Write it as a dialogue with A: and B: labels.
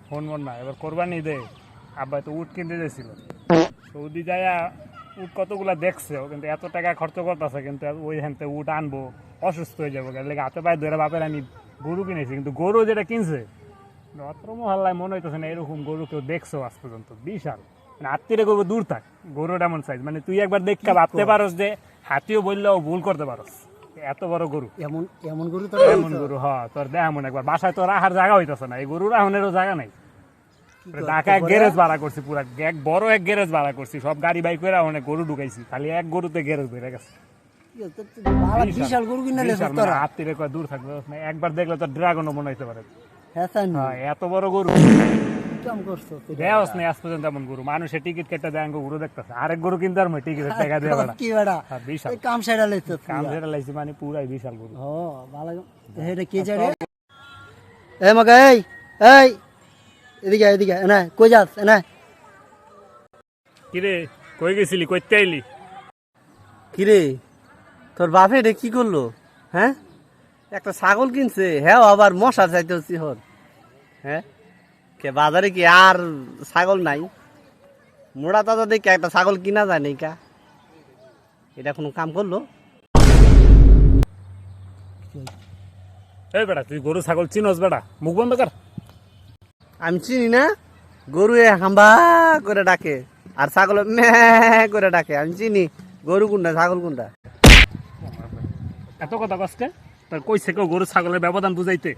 A: Phone মন না, এবার কোরবানি দে আব্বা তো উট কিনতে যাইছিল, সৌদি যাইয়া উট কতগুলা দেখছে, ও কিন্তু এত টাকা খরচ করতেছে, কিন্তু ওই হ্যান্তে উট আনবো অসুস্থ হয়ে যাবো, লেগে হাতে পায়ে ধরে বাপের আমি গরু কিনেছি, কিন্তু গরু যেটা কিনছে অত মহল্লায় মনে হইতেছে না এরকম গরু কেউ দেখছো আজ পর্যন্ত। বিশাল মানে আত্মীয় গরু দূর থাক, গরুর এমন সাইজ, মানে তুই একবার দেখতে ভাবতে পারস যে হাতিও বললেও ভুল করতে পারস, এত বড় গরু।
B: এমন এমন গরু তো
A: এমন গরু তোর দেখ এমন একবার বাসায় তোর রাখার জায়গা হইতেছে না, এই গরুর রাহনেরও জায়গা নাই। ঢাকা এক গ্যারেজ ভাড়া করছি, পুরা এক বড় এক গ্যারেজ ভাড়া করছি, সব গাড়ি বাইক করে অনেক গরু ঢুকাইছি, খালি এক গরুতে গ্যারেজ বেড়ে গেছে।
B: বিশাল গরু কিনে
A: হাতিরে কয় দূর থাকবে, একবার দেখলে তোর ড্রাগনও মনে হইতে পারে।
B: হ্যাঁ
A: এত বড় গরু
B: কাম করছো
A: দেওয়াস নেই আজ পর্যন্ত এমন গরু, মানুষের টিকিট কেটে দেয় গরু দেখতেছে, আরেক গরু কিনতে আর টিকিটের টাকা দিয়ে বেড়া
B: কি বেড়া
A: বিশাল
B: কাম সাইডা লইছো
A: কাম যেটা লাইছি, মানে পুরাই বিশাল গরু।
B: ও ভালো এটা কি জারে এ মগা এই এদিকে এদিকে না কই যাস না
A: কিরে কই গেছিলি, কইতে আইলি?
C: কিরে তোর বাপে রে কি করলো? হ্যাঁ, একটা ছাগল কিনছে, হ্যাঁ আবার মশা চাইতে হচ্ছে হর। হ্যাঁ, কে বাজারে কি আর ছাগল নাই? মোড়া তাজা দেখে একটা ছাগল কিনা যায় নাই কা? এটা কোনো কাম করলো?
A: এই বেটা তুই গরু ছাগল চিনস বেটা, মুখ বন্ধ কর।
C: আমি চিনি না, গরু হাম্বা করে ডাকে আর ছাগল মে করে ডাকে। আমি চিনি গরু কোনটা ছাগল কোনটা।
A: এত কথা কষ্ট তোর কইছে কেউ গরু ছাগলের ব্যবধান বুঝাইতে?